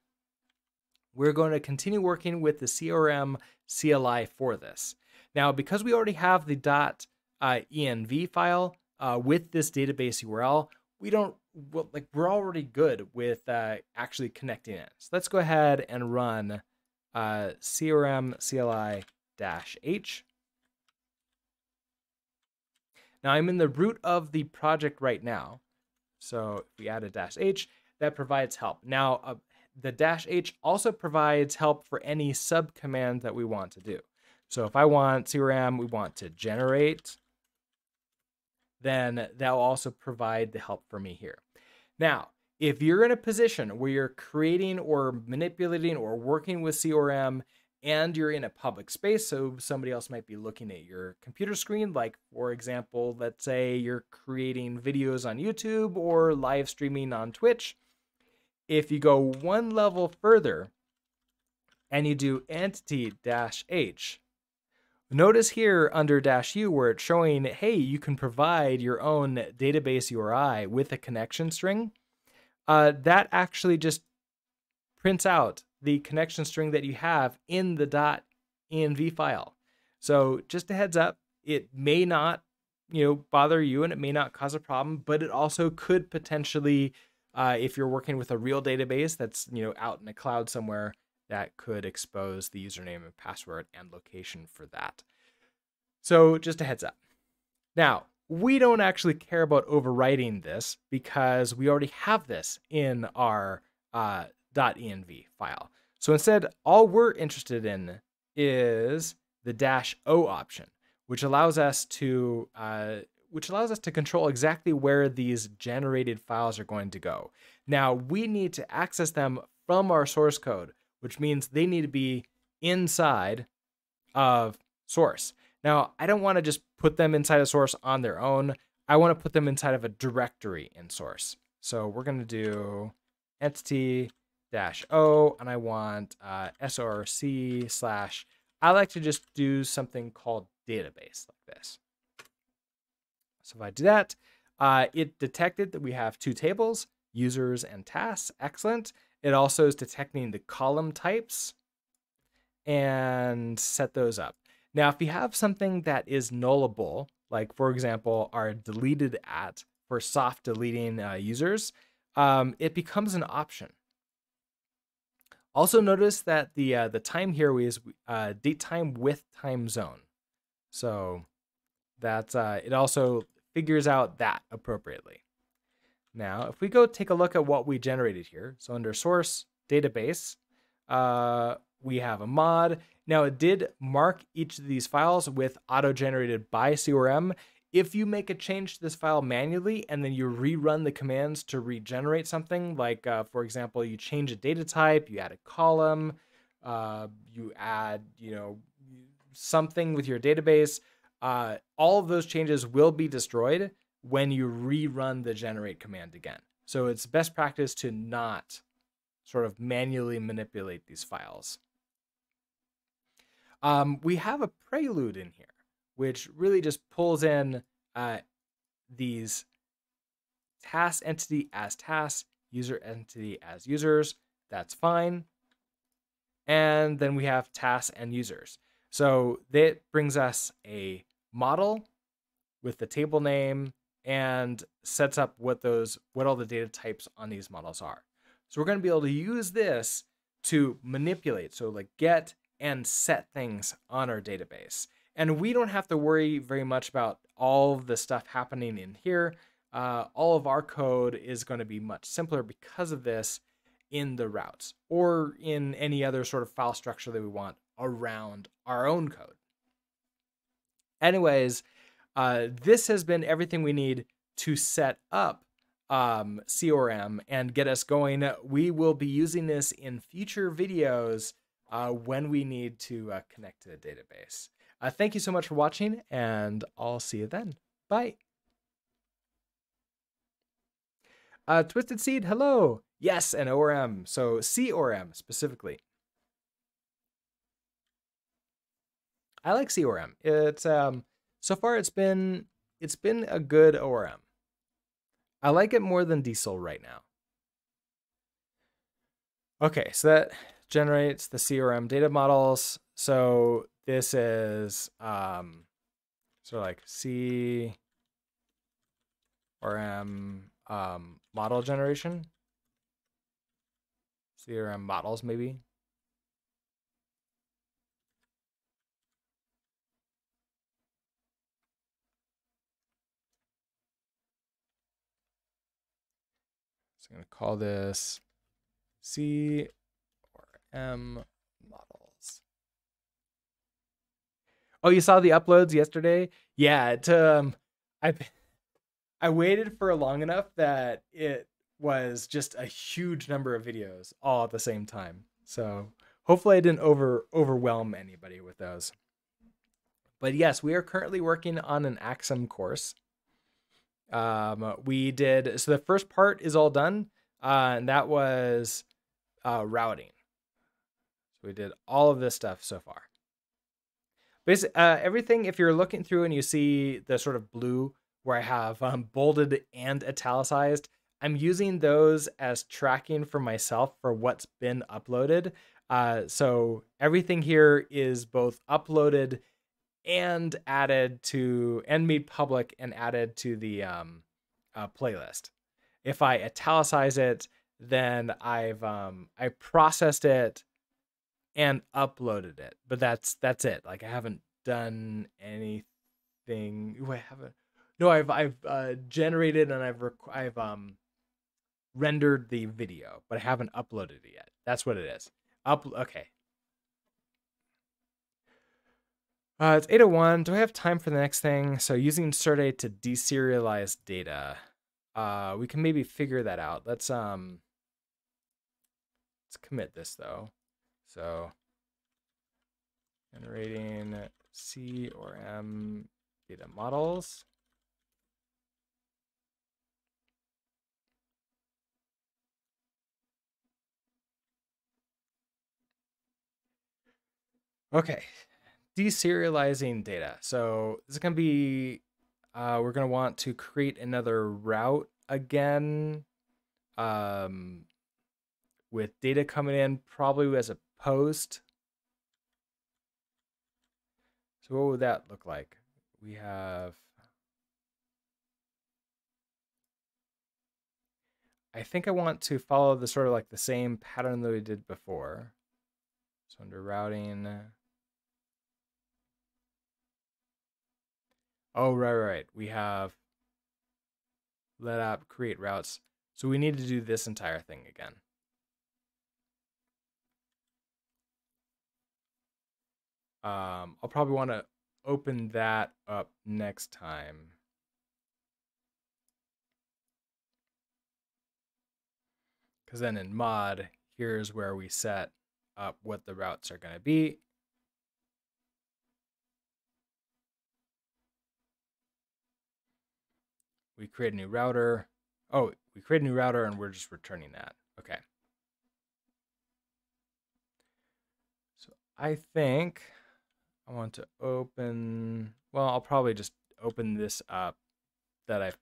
We're going to continue working with the CRM CLI for this. Now, because we already have the .env file with this database URL, we're already good with actually connecting it. So let's go ahead and run CRM CLI-H. Now I'm in the root of the project right now. So if we add a -h, that provides help. Now the -h also provides help for any subcommand that we want to do. So if I want CRM, we want to generate, then that will also provide the help for me here. Now, if you're in a position where you're creating or manipulating or working with CRM and you're in a public space, so somebody else might be looking at your computer screen, like for example, let's say you're creating videos on YouTube or live streaming on Twitch. If you go one level further and you do entity-h, notice here under -u where it's showing, hey, you can provide your own database URI with a connection string. That actually just prints out the connection string that you have in the .env file. So just a heads up, it may not bother you and it may not cause a problem, but it also could potentially, if you're working with a real database that's out in a cloud somewhere, that could expose the username and password and location for that. So just a heads up. Now, we don't actually care about overwriting this because we already have this in our .env file. So instead, all we're interested in is the -o option, which allows us to control exactly where these generated files are going to go. Now, we need to access them from our source code, which means they need to be inside of source. Now, I don't want to just put them inside a source on their own. I want to put them inside of a directory in source. So we're going to do entity-o, and I want src/. I like to just do something called database like this. So if I do that, it detected that we have two tables, users and tasks. Excellent. It also is detecting the column types and set those up. Now, if you have something that is nullable, like for example, our deleted at for soft deleting users, it becomes an option. Also notice that the time here is date time with time zone. So that's it also figures out that appropriately. Now, if we go take a look at what we generated here, so under source database, we have a mod. Now, it did mark each of these files with auto-generated by CRM. If you make a change to this file manually and then you rerun the commands to regenerate something, like for example, you change a data type, you add a column, you add something with your database, all of those changes will be destroyed when you rerun the generate command again. So it's best practice to not sort of manually manipulate these files. We have a prelude in here, which really just pulls in these task entity as tasks, user entity as users. That's fine. And then we have tasks and users. So that brings us a model with the table name and sets up what all the data types on these models are. So we're going to be able to use this to manipulate, so like get and set things on our database. And we don't have to worry very much about all of the stuff happening in here. All of our code is going to be much simpler because of this in the routes or in any other sort of file structure that we want around our own code. Anyways, this has been everything we need to set up CORM and get us going. We will be using this in future videos when we need to connect to the database. Thank you so much for watching, and I'll see you then. Bye. Twisted Seed, hello. Yes, and ORM. So CORM specifically. I like CORM. It's so far it's been a good ORM. I like it more than Diesel right now. Okay, so that generates the CORM data models. So this is sort of like CORM model generation. CORM models maybe. So I'm going to call this CORM models. Oh, you saw the uploads yesterday? Yeah, I waited for long enough that it was just a huge number of videos all at the same time. So hopefully I didn't overwhelm anybody with those. But yes, we are currently working on an Axum course. We did, so the first part is all done, and that was routing. So we did all of this stuff so far. Basically, everything, if you're looking through and you see the sort of blue where I have bolded and italicized, I'm using those as tracking for myself for what's been uploaded. So everything here is both uploaded and added to, and made public and added to the playlist. If I italicize it, then I processed it and uploaded it, but that's it. Like I haven't done anything. Ooh, I haven't. No, I've generated and I've rendered the video, but I haven't uploaded it yet. That's what it is. Okay. It's 8:01. Do I have time for the next thing? So using Serde to deserialize data. We can maybe figure that out. Let's commit this though. So generating CORM data models. Okay, deserializing data. So this is gonna be, we're gonna want to create another route again, with data coming in probably as a post. So what would that look like? We have, I think I want to follow the sort of like the same pattern that we did before. So under routing, oh, right. We have let app create routes. So we need to do this entire thing again. I'll probably want to open that up next time. Because then in mod, here's where we set up what the routes are going to be. We create a new router. Oh, we create a new router and we're just returning that. Okay. So I think I want to open, well, I'll probably just open this up that I've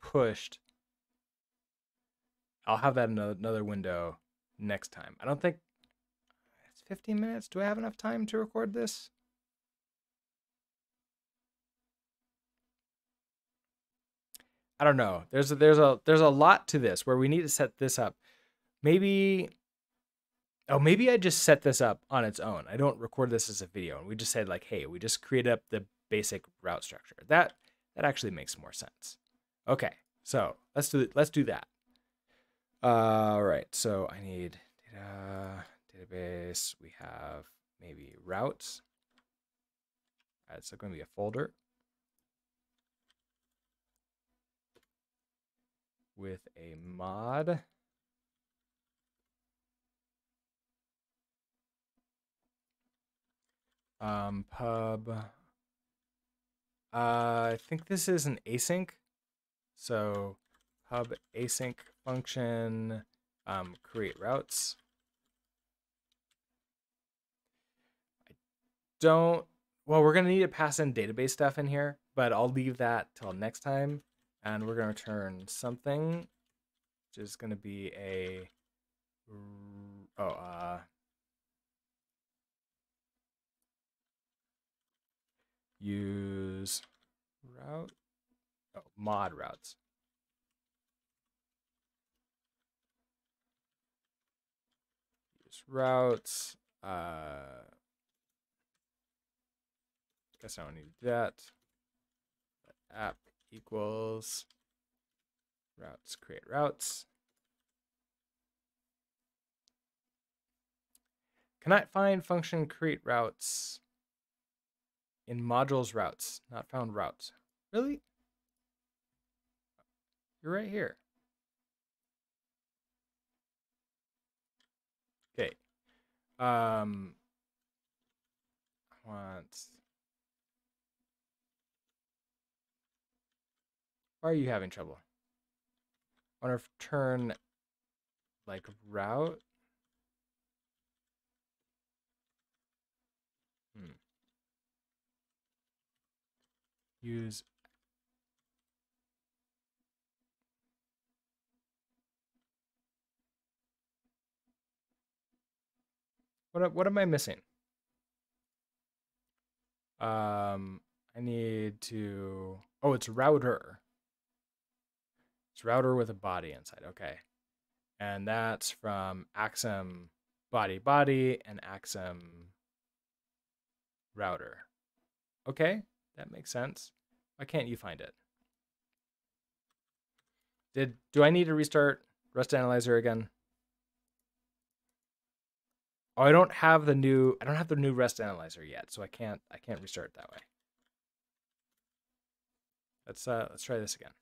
pushed. I'll have that in another window next time. I don't think it's 15 minutes. Do I have enough time to record this? I don't know. There's a lot to this where we need to set this up. Maybe maybe I just set this up on its own. I don't record this as a video and we just said like, hey, we just create up the basic route structure. That actually makes more sense. Okay. So, let's do that. All right. So, I need data database. We have maybe routes. It's going to be a folder with a mod. Pub. I think this is an async. So pub async function create routes. Well, we're gonna need to pass in database stuff in here, but I'll leave that till next time. And we're gonna return something, which is gonna be a use route mod routes. Use routes. Guess I don't need to do that. App equals routes, create routes. Can I find function create routes in modules routes? Not found routes. Really? You're right here. Okay. I want. Why are you having trouble? I want to turn like route. Use. What am I missing? I need to. Oh, it's router. It's router with a body inside. Okay. And that's from Axum body and Axum router. Okay, that makes sense. Why can't you find it? Do I need to restart Rust Analyzer again? Oh, I don't have the new Rust Analyzer yet, so I can't restart that way. Let's try this again.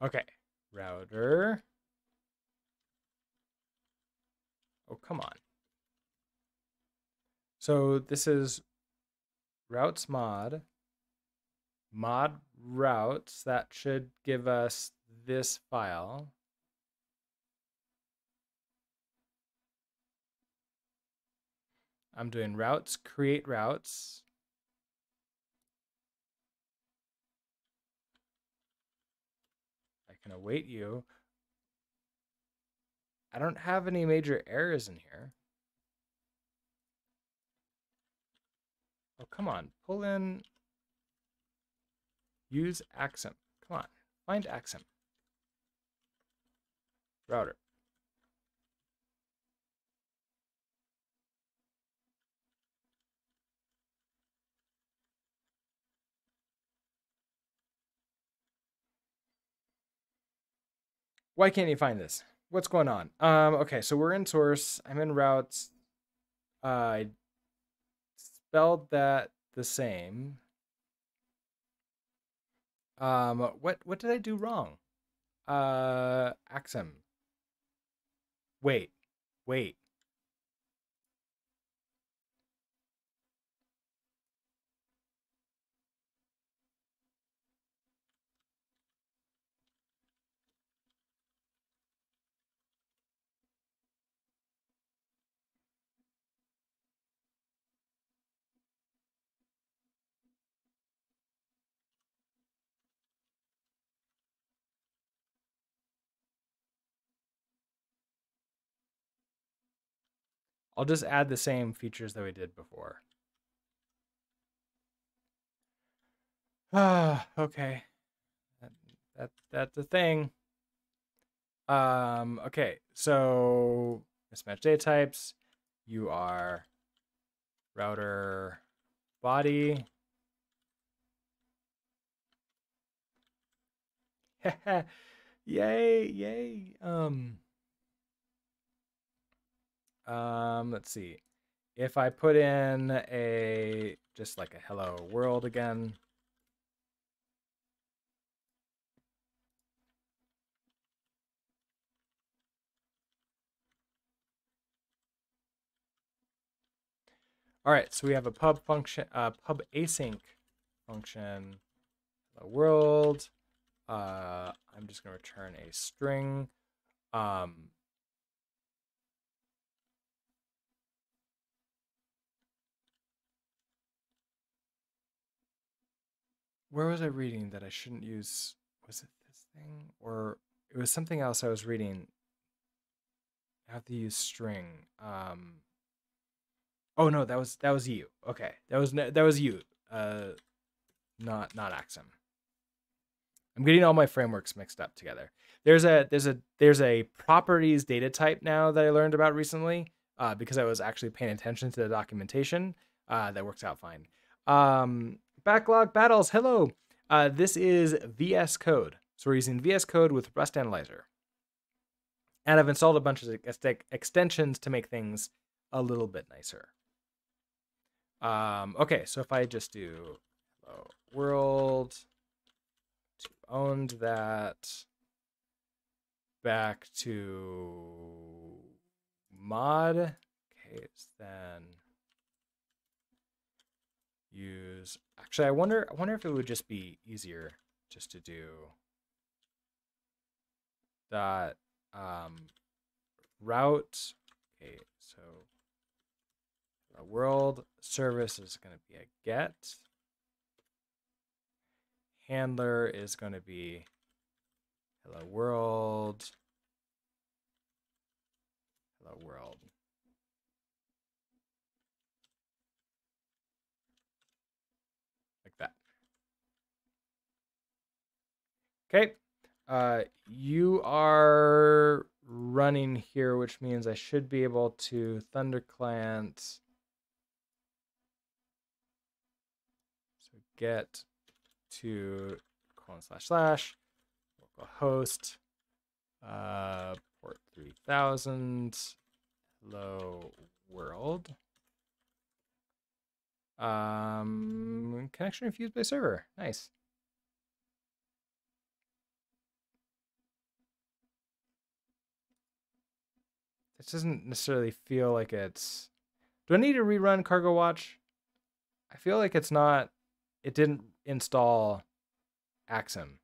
Okay, router. Oh, come on. So this is routes mod routes. That should give us this file. I'm doing routes, create routes. I can await you. I don't have any major errors in here. Oh, come on. Pull in. Use Axum. Come on. Find Axum. Router. Why can't you find this? What's going on? Okay, so we're in source. I'm in routes. I spelled that the same. What did I do wrong? Axum. Wait. I'll just add the same features that we did before. Okay. That's a thing. Okay, so mismatch data types. You are router body. Yay, yay. Let's see. If I put in a just like a hello world again. All right, so we have a pub function, pub async function, hello world. I'm just gonna return a string. Where was I reading that I shouldn't use? Was it this thing or it was something else I was reading? I have to use string. Oh no, that was you. Okay, that was you. Not Axum. I'm getting all my frameworks mixed up together. There's a properties data type now that I learned about recently because I was actually paying attention to the documentation. That works out fine. Backlog battles. Hello. This is VS Code. So we're using VS Code with Rust Analyzer. And I've installed a bunch of extensions to make things a little bit nicer. Okay, so if I just do hello world, owned that back to mod. Okay, then use. Actually, I wonder if it would just be easier just to do dot route. Okay, so a world service is going to be a get. Handler is going to be hello world. Hello world. Like that. Okay. You are running here, which means I should be able to thunderclant. So get to // localhost port 3000 hello world. Connection refused by server. Nice. This doesn't necessarily feel like it's. Do I need to rerun Cargo Watch? I feel like it's not. It didn't install Axum.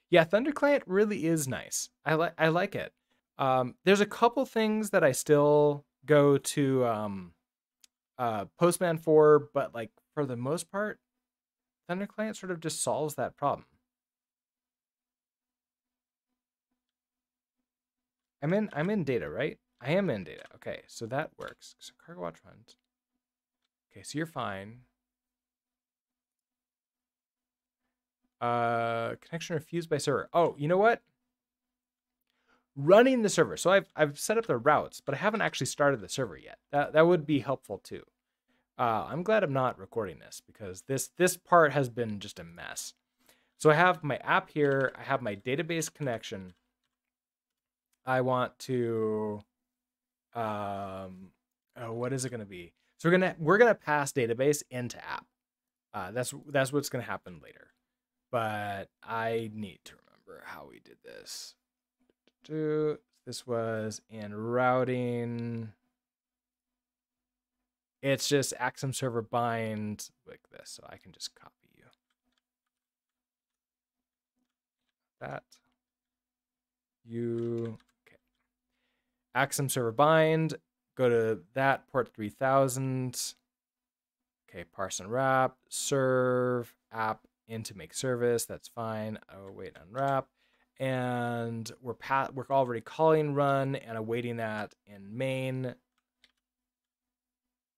Yeah, ThunderClient really is nice. I like it. There's a couple things that I still go to Postman for, but like for the most part, ThunderClient sort of just solves that problem. I'm in data, right? I am in data. Okay, so that works. So Cargo Watch runs. Okay, so you're fine. Connection refused by server. Oh, you know what? Running the server. So I've set up the routes, but I haven't actually started the server yet. That would be helpful too. I'm glad I'm not recording this because this part has been just a mess. So I have my app here. I have my database connection. I want to, what is it going to be? So we're gonna pass database into app. That's what's going to happen later. But I need to remember how we did this. This was in routing. It's just Axum server bind like this, so I can just copy you. That. Okay. Axum server bind, go to that port 3000. Okay, parse and wrap, serve, app into make service, that's fine. Oh, wait, unwrap. and we're already calling run and awaiting that in main.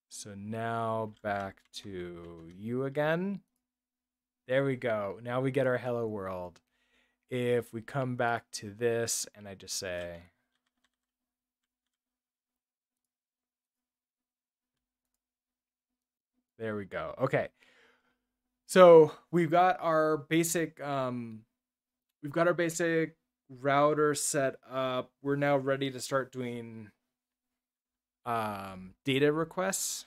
So now back to you again. There we go. Now we get our hello world. If we come back to this and I just say, there we go. Okay. So we've got our basic router set up. We're now ready to start doing data requests,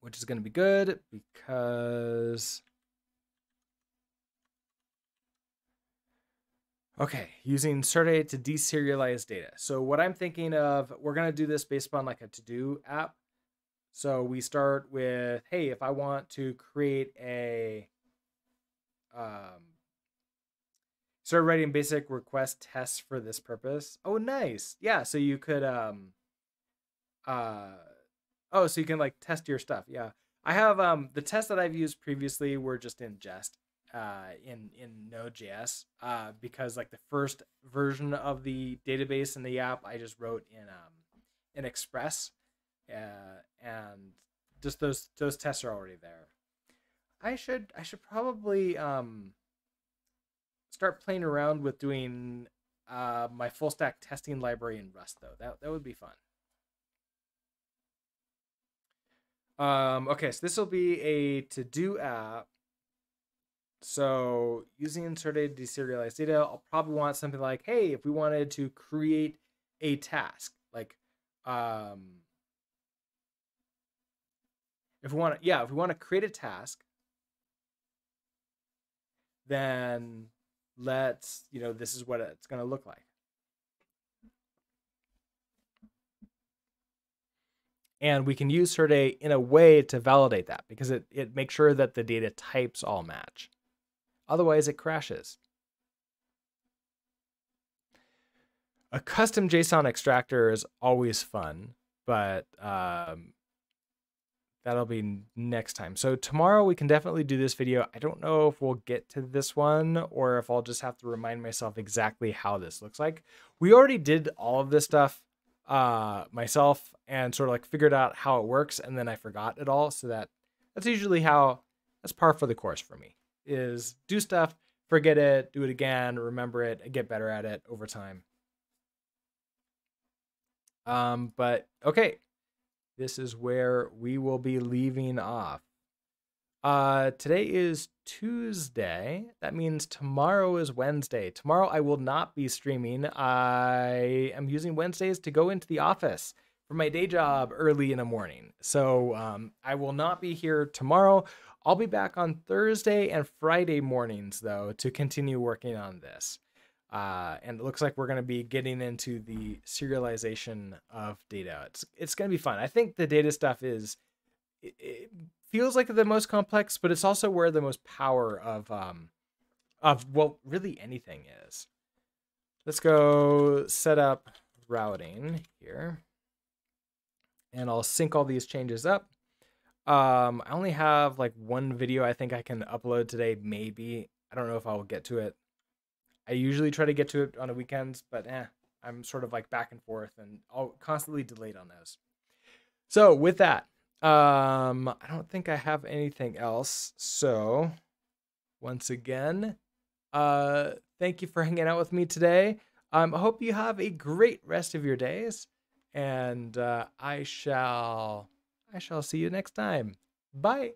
which is going to be good because okay, using Serde to deserialize data. So what I'm thinking of, we're going to do this based upon like a to-do app. So we start with, hey, if I want to create a start writing basic request tests for this purpose. Oh, nice. Yeah, so you could so you can like test your stuff. Yeah. I have the tests that I've used previously were just in Jest in Node.js because like the first version of the database in the app I just wrote in Express and just those tests are already there. I should probably start playing around with doing my full stack testing library in Rust though. That would be fun. Okay, so this will be a to-do app. So using insert to deserialize data, I'll probably want something like, hey, if we wanted to create a task, like if we want to create a task, then let's, this is what it's going to look like. And we can use Serde in a way to validate that because it makes sure that the data types all match. Otherwise, it crashes. A custom JSON extractor is always fun, but that'll be next time. So tomorrow we can definitely do this video. I don't know if we'll get to this one or if I'll just have to remind myself exactly how this looks like. We already did all of this stuff myself and sort of like figured out how it works, and then I forgot it all. So that's usually that's par for the course for me, is do stuff, forget it, do it again, remember it, and get better at it over time. But okay, this is where we will be leaving off. Today is Tuesday. That means tomorrow is Wednesday. Tomorrow I will not be streaming. I am using Wednesdays to go into the office for my day job early in the morning. So I will not be here tomorrow. I'll be back on Thursday and Friday mornings, though, to continue working on this. And it looks like we're going to be getting into the serialization of data. It's going to be fun. I think the data stuff it feels like the most complex, but it's also where the most power of well, really anything is. Let's go set up routing here, and I'll sync all these changes up. I only have like one video I think I can upload today, maybe. I don't know if I'll get to it. I usually try to get to it on the weekends, but I'm sort of like back and forth, and I'll constantly delayed on those. So with that, I don't think I have anything else. So once again, thank you for hanging out with me today. I hope you have a great rest of your days, and I shall see you next time. Bye.